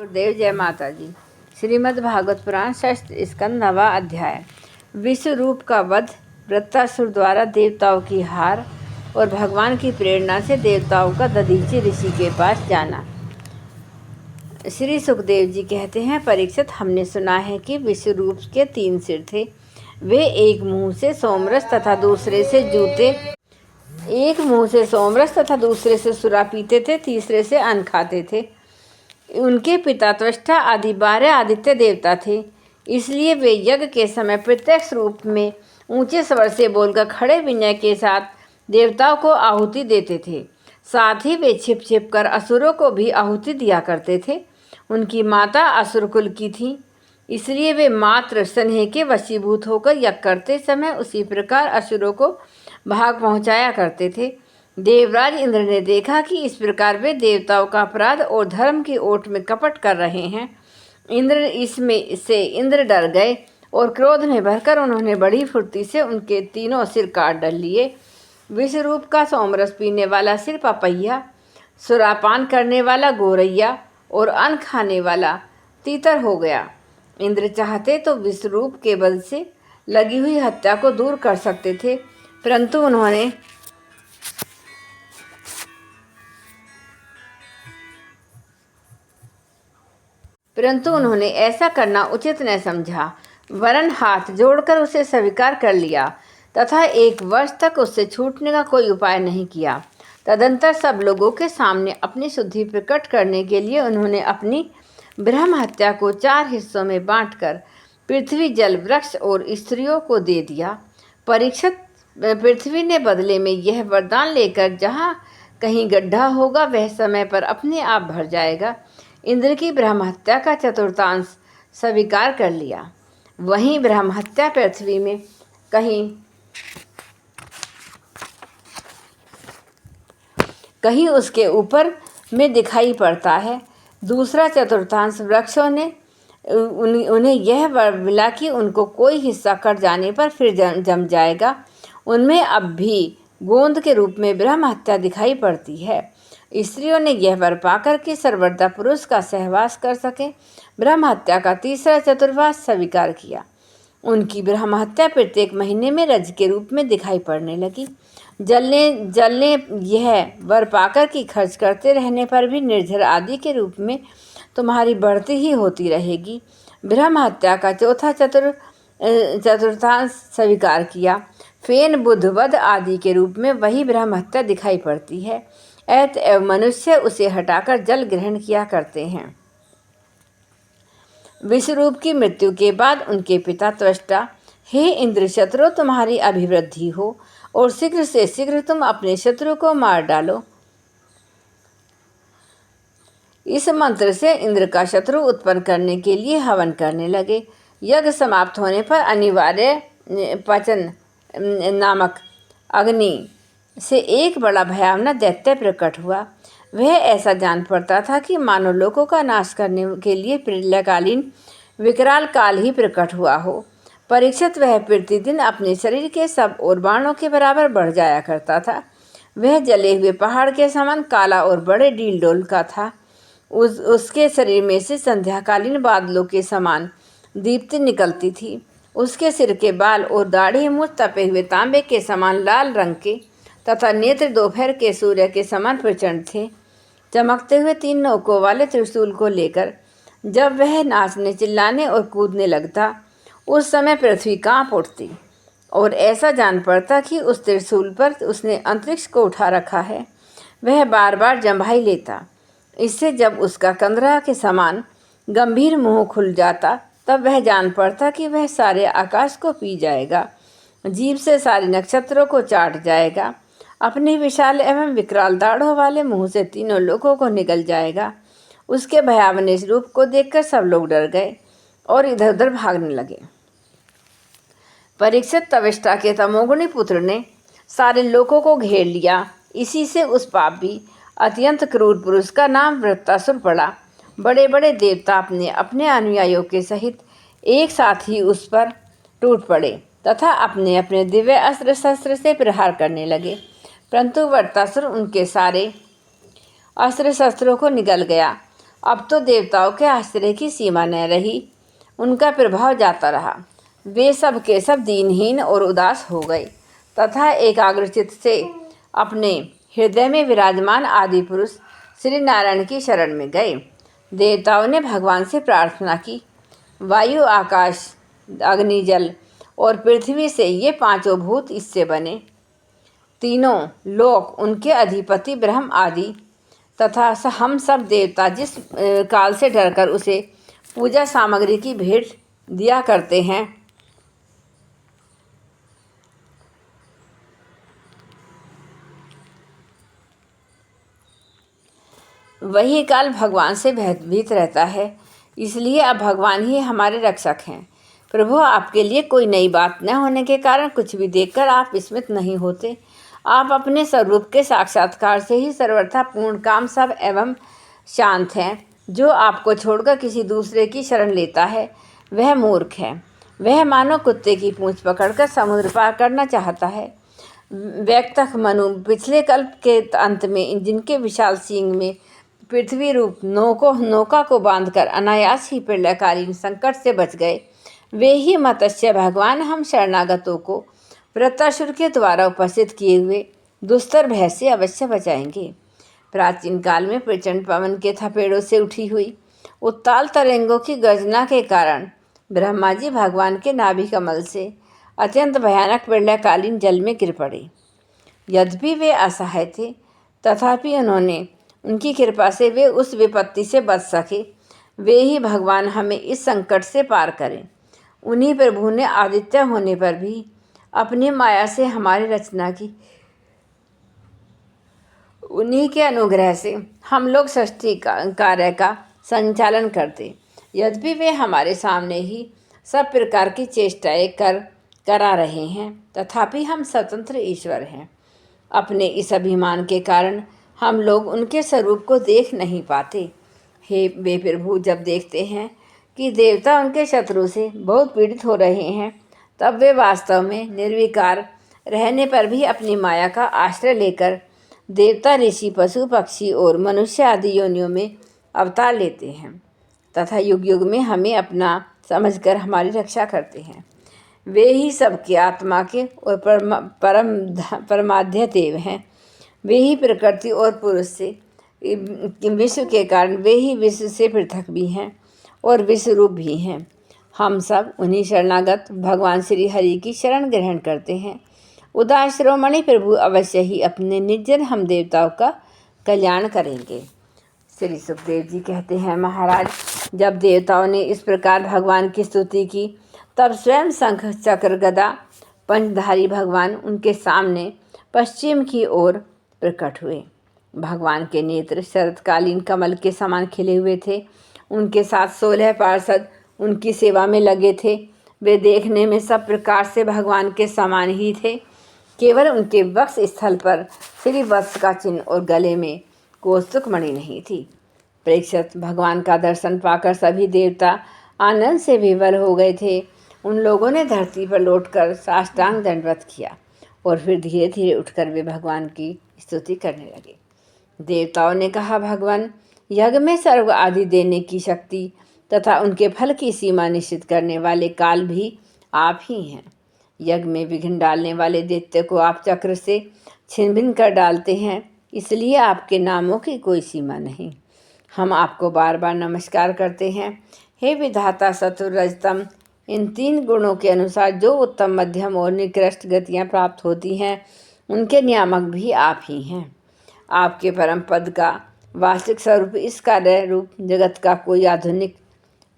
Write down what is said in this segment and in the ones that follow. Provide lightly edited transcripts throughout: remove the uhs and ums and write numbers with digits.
गुरुदेव जय माता जी। श्रीमद् भागवत पुराण षष्ठ स्कंद 9वां अध्याय। विश्व रूप का वध। वृत्तासुर द्वारा देवताओं की हार और भगवान की प्रेरणा से देवताओं का दधीचि ऋषि के पास जाना। श्री सुखदेव जी कहते हैं, परीक्षित, हमने सुना है कि विश्व रूप के 3 सिर थे। वे एक मुंह से सोमरस तथा दूसरे से सुरा पीते थे, तीसरे से अन्न खाते थे। उनके पिता त्वष्टा आदि 12 आदित्य देवता थे, इसलिए वे यज्ञ के समय प्रत्यक्ष रूप में ऊंचे स्वर से बोलकर खड़े विनय के साथ देवताओं को आहुति देते थे। साथ ही वे छिप छिप कर असुरों को भी आहुति दिया करते थे। उनकी माता असुर कुल की थी, इसलिए वे मात्र स्नेह के वशीभूत होकर यज्ञ करते समय उसी प्रकार असुरों को भाग पहुंचाया करते थे। देवराज इंद्र ने देखा कि इस प्रकार वे देवताओं का अपराध और धर्म की ओट में कपट कर रहे हैं। इंद्र डर गए और क्रोध में भरकर उन्होंने बड़ी फुर्ती से उनके 3 सिर काट डाल लिए। विश्वरूप का सोमरस पीने वाला सिर पपैया, सुरापान करने वाला गोरैया और अन्न खाने वाला तीतर हो गया। इंद्र चाहते तो विश्वरूप के बल से लगी हुई हत्या को दूर कर सकते थे, परंतु उन्होंने ऐसा करना उचित न समझा, वरन हाथ जोड़कर उसे स्वीकार कर लिया तथा 1 वर्ष तक उससे छूटने का कोई उपाय नहीं किया। तदंतर सब लोगों के सामने अपनी शुद्धि प्रकट करने के लिए उन्होंने अपनी ब्रह्म हत्या को 4 हिस्सों में बांटकर पृथ्वी, जल, वृक्ष और स्त्रियों को दे दिया। परीक्षित, पृथ्वी ने बदले में यह वरदान लेकर जहाँ कहीं गड्ढा होगा वह समय पर अपने आप भर जाएगा। इंद्र की ब्रह्म हत्या का चतुर्थांश स्वीकार कर लिया। वहीं ब्रह्म हत्या पृथ्वी में कहीं उसके ऊपर में दिखाई पड़ता है। दूसरा चतुर्थांश वृक्षों ने उन्हें यह वर मिला कि उनको कोई हिस्सा कट जाने पर फिर जम जाएगा। उनमें अब भी गोंद के रूप में ब्रह्म हत्या दिखाई पड़ती है। स्त्रियों ने यह वर पाकर कि सर्वदा पुरुष का सहवास कर सके, ब्रह्म हत्या का तीसरा चतुर्वास स्वीकार किया। उनकी ब्रह्म हत्या प्रत्येक महीने में रज के रूप में दिखाई पड़ने लगी। जलने यह वर पाकर कि खर्च करते रहने पर भी निर्झर आदि के रूप में तुम्हारी बढ़ती ही होती रहेगी। ब्रह्म हत्या का चौथा चतुर्थांश स्वीकार किया। फेन, बुध, वध आदि के रूप में वही ब्रह्म हत्या दिखाई पड़ती है। अतएव मनुष्य उसे हटाकर जल ग्रहण किया करते हैं। विश्वरूप की मृत्यु के बाद उनके पिता त्वष्टा, हे इंद्र, शत्रु तुम्हारी अभिवृद्धि हो और शीघ्र से शीघ्र तुम अपने शत्रु को मार डालो। इस मंत्र से इंद्र का शत्रु उत्पन्न करने के लिए हवन करने लगे। यज्ञ समाप्त होने पर अनिवार्य पचन नामक अग्नि से एक बड़ा भयानक दैत्य प्रकट हुआ। वह ऐसा जान पड़ता था कि मानव लोगों का नाश करने के लिए प्रलयकालीन विकराल काल ही प्रकट हुआ हो। परीक्षित, वह प्रतिदिन अपने शरीर के सब और बाणों के बराबर बढ़ जाया करता था। वह जले हुए पहाड़ के समान काला और बड़े डील-डोल का था। उसके शरीर में से संध्याकालीन बादलों के समान दीप्ति निकलती थी। उसके सिर के बाल और दाढ़ी मुझ तपे हुए तांबे के समान लाल रंग के तथा नेत्र दोपहर के सूर्य के समान प्रचंड थे। चमकते हुए 3 नोकों वाले त्रिशूल को लेकर जब वह नाचने, चिल्लाने और कूदने लगता, उस समय पृथ्वी कांप उठती और ऐसा जान पड़ता कि उस त्रिशूल पर उसने अंतरिक्ष को उठा रखा है। वह बार बार जम्भाई लेता। इससे जब उसका कंदरा के समान गंभीर मुंह खुल जाता, तब वह जान पड़ता कि वह सारे आकाश को पी जाएगा, जीभ से सारे नक्षत्रों को चाट जाएगा, अपने विशाल एवं विकराल दाढ़ों वाले मुंह से 3 लोगों को निगल जाएगा। उसके भयावह रूप को देखकर सब लोग डर गए और इधर उधर भागने लगे। परीक्षित, त्वष्टा के तमोगुणी पुत्र ने सारे लोगों को घेर लिया। इसी से उस पापी अत्यंत क्रूर पुरुष का नाम वृत्तासुर पड़ा। बड़े बड़े देवता अपने अपने अनुयायियों के सहित एक साथ ही उस पर टूट पड़े तथा अपने अपने दिव्य अस्त्र शस्त्र से प्रहार करने लगे, परंतु वृत्तासुर उनके सारे अस्त्र शस्त्रों को निगल गया अब तो देवताओं के आश्चर्य की सीमा न रही। उनका प्रभाव जाता रहा। वे सब के सब दीनहीन और उदास हो गए तथा एकाग्रचित्त से अपने हृदय में विराजमान आदि पुरुष श्री नारायण की शरण में गए। देवताओं ने भगवान से प्रार्थना की, वायु, आकाश, अग्नि, जल और पृथ्वी से ये पांचों भूत इससे बने। तीनों लोक, उनके अधिपति ब्रह्म आदि तथा हम सब देवता जिस काल से डरकर उसे पूजा सामग्री की भेंट दिया करते हैं, वही काल भगवान से भयभीत रहता है। इसलिए अब भगवान ही हमारे रक्षक हैं। प्रभु, आपके लिए कोई नई बात न होने के कारण कुछ भी देखकर आप विस्मित नहीं होते। आप अपने स्वरूप के साक्षात्कार से ही सर्वथा पूर्ण काम सब एवं शांत हैं। जो आपको छोड़कर किसी दूसरे की शरण लेता है वह मूर्ख है। वह मानो कुत्ते की पूंछ पकड़कर समुद्र पार करना चाहता है। व्यक्तक मनु पिछले कल्प के अंत में जिनके विशाल सींग में पृथ्वी रूप नौका को बांधकर अनायास ही प्रलयकालीन संकट से बच गए, वे ही मत्स्य भगवान हम शरणागतों को वृत्रासुर के द्वारा उपस्थित किए हुए दुस्तर भय से अवश्य बचाएंगे। प्राचीन काल में प्रचंड पवन के थपेड़ों से उठी हुई उत्ताल तरंगों की गर्जना के कारण ब्रह्मा जी भगवान के नाभि कमल से अत्यंत भयानक प्रलयकालीन जल में गिर पड़े। यद्यपि वे असहाय थे तथापि उनकी कृपा से वे उस विपत्ति से बच सके। वे ही भगवान हमें इस संकट से पार करें। उन्हीं प्रभु ने आदित्य होने पर भी अपनी माया से हमारी रचना की। उन्हीं के अनुग्रह से हम लोग सृष्टि कार्य का संचालन करते। यद्यपि वे हमारे सामने ही सब प्रकार की चेष्टाएं करा रहे हैं, तथापि हम स्वतंत्र ईश्वर हैं। अपने इस अभिमान के कारण हम लोग उनके स्वरूप को देख नहीं पाते। हे वे प्रभु, जब देखते हैं कि देवता उनके शत्रु से बहुत पीड़ित हो रहे हैं, तब वे वास्तव में निर्विकार रहने पर भी अपनी माया का आश्रय लेकर देवता, ऋषि, पशु, पक्षी और मनुष्य आदि योनियों में अवतार लेते हैं तथा युग युग में हमें अपना समझकर हमारी रक्षा करते हैं। वे ही सबके आत्मा के और परमाध्य देव हैं। वे ही प्रकृति और पुरुष से विश्व के कारण वे ही विश्व से पृथक भी हैं और विश्व रूप भी हैं। हम सब उन्हीं शरणागत भगवान श्री हरि की शरण ग्रहण करते हैं। उदास शिरोमणि प्रभु अवश्य ही अपने निर्जन हम देवताओं का कल्याण करेंगे। श्री सुखदेव जी कहते हैं, महाराज, जब देवताओं ने इस प्रकार भगवान की स्तुति की, तब स्वयं शंख, चक्र, गदा पंचधारी भगवान उनके सामने पश्चिम की ओर प्रकट हुए। भगवान के नेत्र शरतकालीन कमल के समान खिले हुए थे। उनके साथ 16 पार्षद उनकी सेवा में लगे थे। वे देखने में सब प्रकार से भगवान के समान ही थे। केवल उनके वक्ष स्थल पर श्री वत्स का चिन्ह और गले में कौस्तुक मणि नहीं थी। प्रेक्षक भगवान का दर्शन पाकर सभी देवता आनंद से विवल हो गए थे। उन लोगों ने धरती पर लौटकर साष्टांग दंडवत किया और फिर धीरे धीरे उठकर वे भगवान की स्तुति करने लगे। देवताओं ने कहा, भगवान, यज्ञ में सर्व आदि देने की शक्ति तथा उनके फल की सीमा निश्चित करने वाले काल भी आप ही हैं। यज्ञ में विघ्न डालने वाले दैत्य को आप चक्र से छिन्न भिन्न कर डालते हैं, इसलिए आपके नामों की कोई सीमा नहीं। हम आपको बार बार नमस्कार करते हैं। हे विधाता सत्व रजतम, इन 3 गुणों के अनुसार जो उत्तम, मध्यम और निकृष्ट गतियाँ प्राप्त होती हैं, उनके नियामक भी आप ही हैं। आपके परम पद का वास्तविक स्वरूप इस कार्य रूप जगत का कोई आधुनिक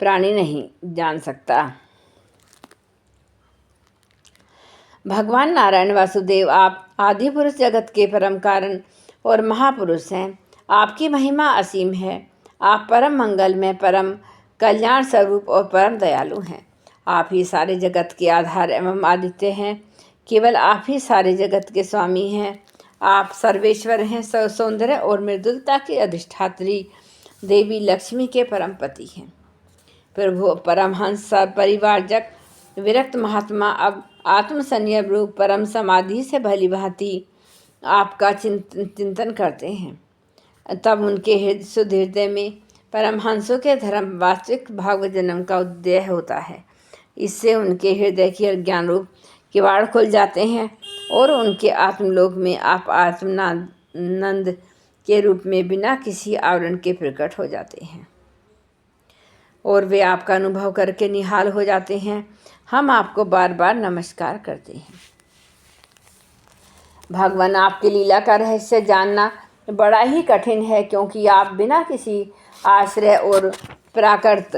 प्राणी नहीं जान सकता। भगवान नारायण वासुदेव, आप आदि पुरुष, जगत के परम कारण और महापुरुष हैं। आपकी महिमा असीम है। आप परम मंगलमय, परम कल्याण स्वरूप और परम दयालु हैं। आप ही सारे जगत के आधार एवं आदित्य हैं। केवल आप ही सारे जगत के स्वामी हैं। आप सर्वेश्वर हैं। सौंदर्य और मृदुलता की अधिष्ठात्री देवी लक्ष्मी के परम पति हैं। प्रभु परमहंस, परिवारजक, विरक्त महात्मा अब आत्मसंयम रूप परम समाधि से भली भांति आपका चिंतन करते हैं। तब उनके शुद्ध हृदय में परमहंसों के धर्म वास्तविक भागवत जन्म का उदय होता है। इससे उनके हृदय की ज्ञान रूप किवाड़ खुल जाते हैं और उनके आत्मलोक में आप आत्मानंद के रूप में बिना किसी आवरण के प्रकट हो जाते हैं और वे आपका अनुभव करके निहाल हो जाते हैं। हम आपको बार बार नमस्कार करते हैं। भगवान, आपकी लीला का रहस्य जानना बड़ा ही कठिन है, क्योंकि आप बिना किसी आश्रय और प्राकृत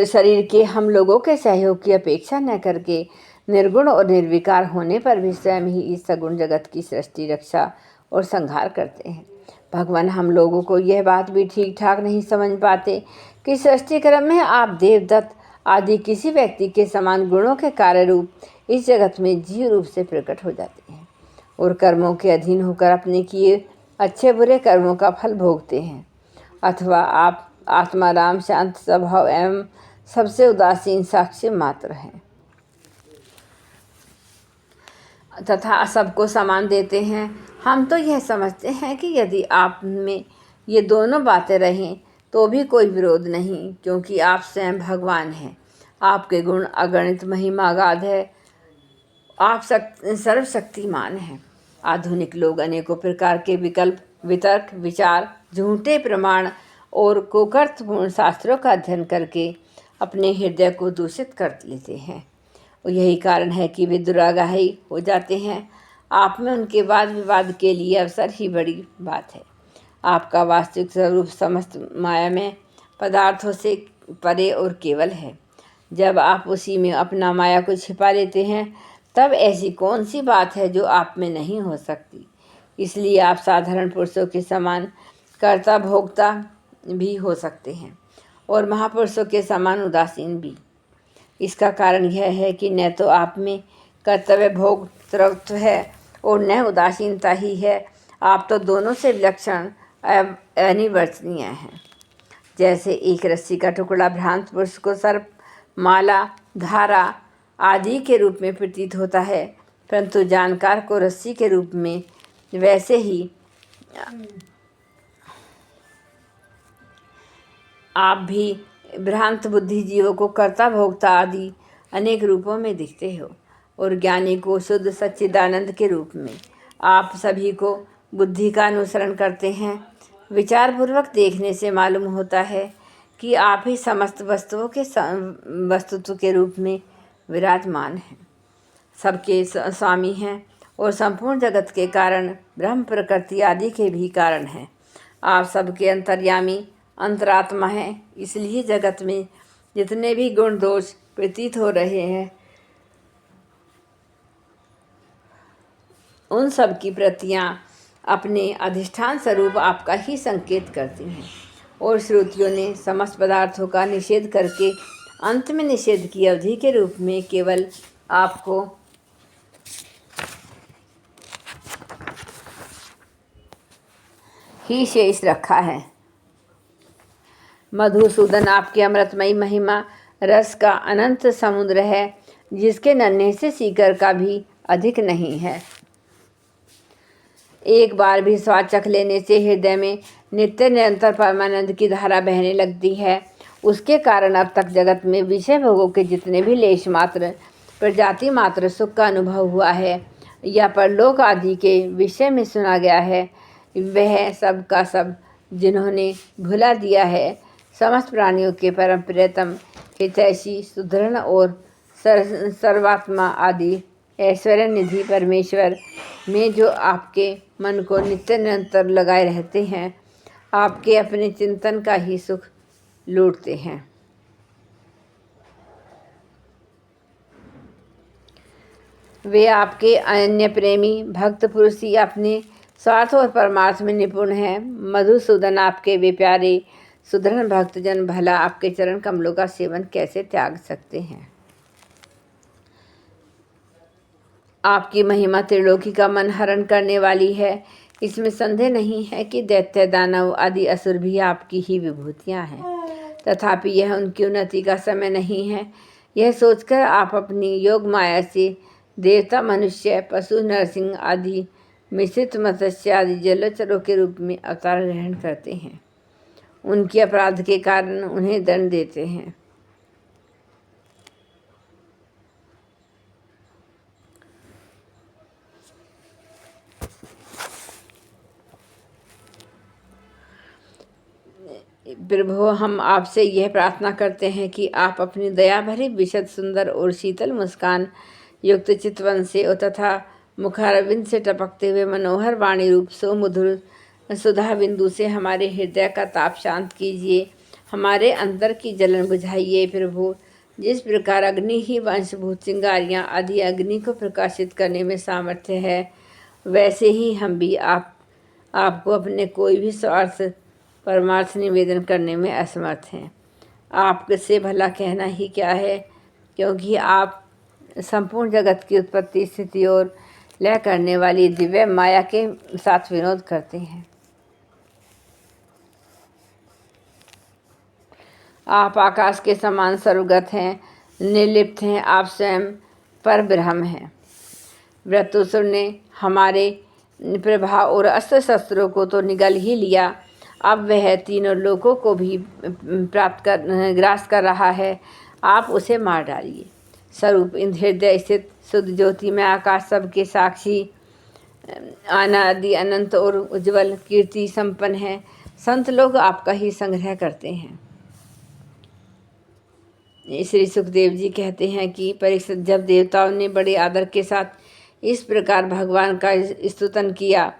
शरीर के हम लोगों के सहयोग की अपेक्षा न करके निर्गुण और निर्विकार होने पर भी स्वयं ही इस सगुण जगत की सृष्टि, रक्षा और संहार करते हैं। भगवान, हम लोगों को यह बात भी ठीक ठाक नहीं समझ पाते कि सृष्टि क्रम में आप देवदत्त आदि किसी व्यक्ति के समान गुणों के कार्य रूप इस जगत में जीव रूप से प्रकट हो जाते हैं और कर्मों के अधीन होकर अपने किए अच्छे बुरे कर्मों का फल भोगते हैं, अथवा आप आत्माराम, शांत स्वभाव एवं सबसे उदासीन साक्षी मात्र हैं तथा सबको समान देते हैं। हम तो यह समझते हैं कि यदि आप में ये दोनों बातें रहें तो भी कोई विरोध नहीं, क्योंकि आप स्वयं भगवान हैं। आपके गुण अगणित, महिमा अगाध है, आप सर्वशक्तिमान हैं। आधुनिक लोग अनेकों प्रकार के विकल्प, वितर्क, विचार, झूठे प्रमाण और कुकर्थपूर्ण शास्त्रों का अध्ययन करके अपने हृदय को दूषित कर लेते हैं और यही कारण है कि वे दुराग्रही हो जाते हैं। आप में उनके वाद विवाद के लिए अवसर ही बड़ी बात है। आपका वास्तविक स्वरूप समस्त माया में पदार्थों से परे और केवल है। जब आप उसी में अपना माया को छिपा लेते हैं, तब ऐसी कौन सी बात है जो आप में नहीं हो सकती। इसलिए आप साधारण पुरुषों के समान कर्ता भोक्ता भी हो सकते हैं और महापुरुषों के समान उदासीन भी। इसका कारण यह है कि न तो आप में कर्तव्य भोक्तृत्व है और न उदासीनता ही है। आप तो दोनों से विलक्षण अनिवर्चनीय हैं। जैसे एक रस्सी का टुकड़ा भ्रांत पुरुष को सर्प, माला, धारा आदि के रूप में प्रतीत होता है, परंतु जानकार को रस्सी के रूप में, वैसे ही आप भी भ्रांत बुद्धि जीवों को कर्ता भोक्ता आदि अनेक रूपों में दिखते हो और ज्ञानी को शुद्ध सच्चिदानंद के रूप में। आप सभी को बुद्धि का अनुसरण करते हैं। विचारपूर्वक देखने से मालूम होता है कि आप ही समस्त वस्तुओं के वस्तुत्व के रूप में विराजमान हैं, सबके स्वामी हैं और संपूर्ण जगत के कारण, ब्रह्म, प्रकृति आदि के भी कारण हैं। आप सबके अंतर्यामी अंतरात्मा हैं। इसलिए जगत में जितने भी गुण दोष प्रतीत हो रहे हैं, उन सब की प्रतियां अपने अधिष्ठान स्वरूप आपका ही संकेत करती हैं और श्रुतियों ने समस्त पदार्थों का निषेध करके अंत में निषेध की अवधि के रूप में केवल आपको ही शेष रखा है। मधुसूदन, आपकी अमृतमयी महिमा रस का अनंत समुद्र है, जिसके नन्हे से सीकर का भी अधिक नहीं है। एक बार भी स्वाद चख लेने से हृदय में नित्य निरंतर परमानंद की धारा बहने लगती है। उसके कारण अब तक जगत में विषय भोगों के जितने भी लेश मात्र, प्रजाति मात्र सुख का अनुभव हुआ है या परलोक आदि के विषय में सुना गया है, वह सब का सब जिन्होंने भुला दिया है, समस्त प्राणियों के परम प्रियतम, हितैषी, सुदृढ़ और सर्वात्मा आदि ऐश्वर्य निधि परमेश्वर में जो आपके मन को नित्य निरंतर लगाए रहते हैं, आपके अपने चिंतन का ही सुख लूटते हैं। वे आपके अनन्य प्रेमी भक्त पुरुष ही अपने स्वार्थ और परमार्थ में निपुण हैं। मधुसूदन, आपके वे प्यारे सुदृढ़ भक्तजन भला आपके चरण कमलों का सेवन कैसे त्याग सकते हैं। आपकी महिमा त्रिलोकी का मन हरण करने वाली है। इसमें संदेह नहीं है कि दैत्य, दानव आदि असुर भी आपकी ही विभूतियां हैं। तथापि यह उनकी उन्नति का समय नहीं है। यह सोचकर आप अपनी योग माया से देवता, मनुष्य, पशु, नरसिंह आदि मिश्रित मत्स्य आदि जलचरों के रूप में अवतार ग्रहण करते हैं उनके अपराध के कारण उन्हें दंड देते हैं। प्रभु, हम आपसे यह प्रार्थना करते हैं कि आप अपनी दया भरी विशद सुंदर और शीतल मुस्कान युक्त चितवन से तथा मुखारविंद से टपकते हुए मनोहर वाणी रूप सुमधुर सुधा बिंदु से हमारे हृदय का ताप शांत कीजिए, हमारे अंतर की जलन बुझाइए। प्रभु, जिस प्रकार अग्नि ही वंशभूत चिंगारियाँ आदि अग्नि को प्रकाशित करने में सामर्थ्य है, वैसे ही हम भी आपको अपने कोई भी स्वार्थ परमार्थ निवेदन करने में असमर्थ हैं। आपसे भला कहना ही क्या है, क्योंकि आप संपूर्ण जगत की उत्पत्ति, स्थिति और लय करने वाली दिव्य माया के साथ विनोद करते हैं। आप आकाश के समान सर्वगत हैं, निर्लिप्त हैं, आप स्वयं पर ब्रह्म हैं। वृत्तासुर ने हमारे प्रभाव और अस्त्र शस्त्रों को तो निगल ही लिया, अब वह तीनों लोकों को भी ग्रास कर रहा है। आप उसे मार डालिए। स्वरूप इन हृदय स्थित शुद्ध ज्योति में आकाश सबके साक्षी, अनादि अनंत और उज्ज्वल कीर्ति संपन्न है। संत लोग आपका ही संग्रह करते हैं। श्री सुखदेव जी कहते हैं कि परीक्षित, जब देवताओं ने बड़े आदर के साथ इस प्रकार भगवान का स्तुति किया,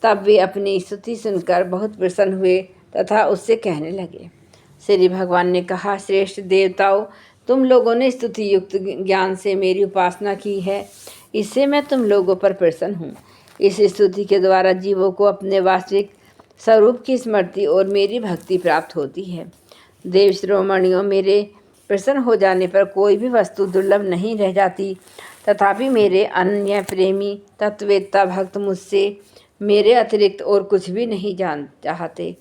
तब वे अपनी स्तुति सुनकर बहुत प्रसन्न हुए तथा उससे कहने लगे। श्री भगवान ने कहा, श्रेष्ठ देवताओं, तुम लोगों ने स्तुति युक्त ज्ञान से मेरी उपासना की है, इससे मैं तुम लोगों पर प्रसन्न हूँ। इस स्तुति के द्वारा जीवों को अपने वास्तविक स्वरूप की स्मृति और मेरी भक्ति प्राप्त होती है। देव शिरोमणियों, मेरे प्रसन्न हो जाने पर कोई भी वस्तु दुर्लभ नहीं रह जाती, तथापि मेरे अन्य प्रेमी तत्ववेत्ता भक्त मुझसे मेरे अतिरिक्त और कुछ भी नहीं जान चाहते।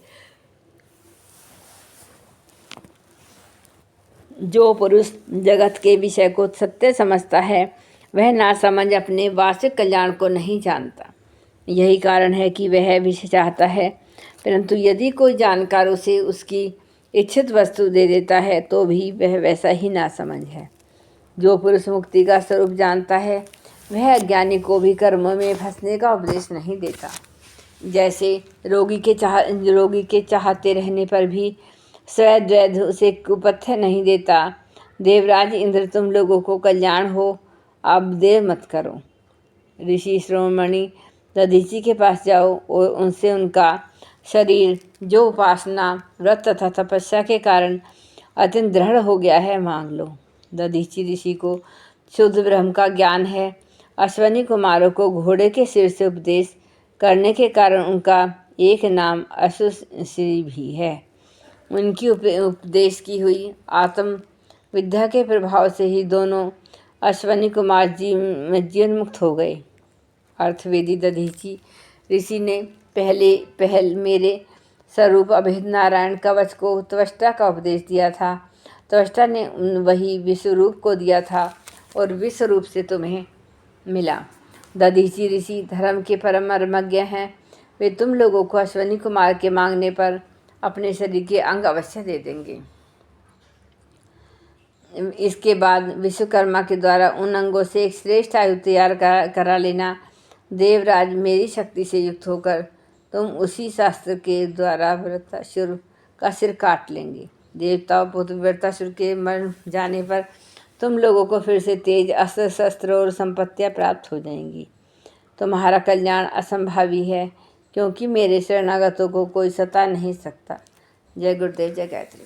जो पुरुष जगत के विषय को सत्य समझता है, वह नासमझ अपने वास्तविक कल्याण को नहीं जानता। यही कारण है कि वह विषय चाहता है, परंतु यदि कोई जानकार उसे उसकी इच्छित वस्तु दे देता है, तो भी वह वैसा ही नासमझ है। जो पुरुष मुक्ति का स्वरूप जानता है, वह अज्ञानी को भी कर्मों में फंसने का उपदेश नहीं देता। जैसे रोगी के चाहते रहने पर भी स्वैद्वैध उसे कुपथ्य नहीं देता। देवराज इंद्र, तुम लोगों को कल्याण हो, अब देर मत करो। ऋषि शिरोमणि दधीचि के पास जाओ और उनसे उनका शरीर, जो उपासना, व्रत तथा तपस्या के कारण अत्यंत दृढ़ हो गया है, मांग लो। दधीचि ऋषि को शुद्ध ब्रह्म का ज्ञान है। अश्वनी कुमारों को घोड़े के सिर से उपदेश करने के कारण उनका एक नाम अश्वश्री भी है। उनकी उपदेश की हुई आत्म विद्या के प्रभाव से ही दोनों अश्वनी कुमार जीवन मुक्त हो गए। अर्थवेदी दधीचि ऋषि ने पहल मेरे स्वरूप अभेद नारायण कवच को त्वष्टा का उपदेश दिया था। त्वष्टा ने वही विश्वरूप को दिया था और विश्वरूप से तुम्हें मिला। दधीचि ऋषि धर्म के परम मर्मज्ञ हैं। वे तुम लोगों को अश्वनी कुमार के मांगने पर अपने शरीर के अंग अवश्य दे देंगे। इसके बाद विश्वकर्मा के द्वारा उन अंगों से एक श्रेष्ठ आयु तैयार करा लेना। देवराज, मेरी शक्ति से युक्त होकर तुम उसी शास्त्र के द्वारा वृत्रासुर का सिर काट लेंगे। देवताओं, पुत्र वृत्रासुर के मर जाने पर तुम लोगों को फिर से तेज, अस्त्र शस्त्र और संपत्तियाँ प्राप्त हो जाएंगी। तुम्हारा कल्याण असंभावी है, क्योंकि मेरे शरणागतों को कोई सता नहीं सकता। जय गुरुदेव, जय गायत्री।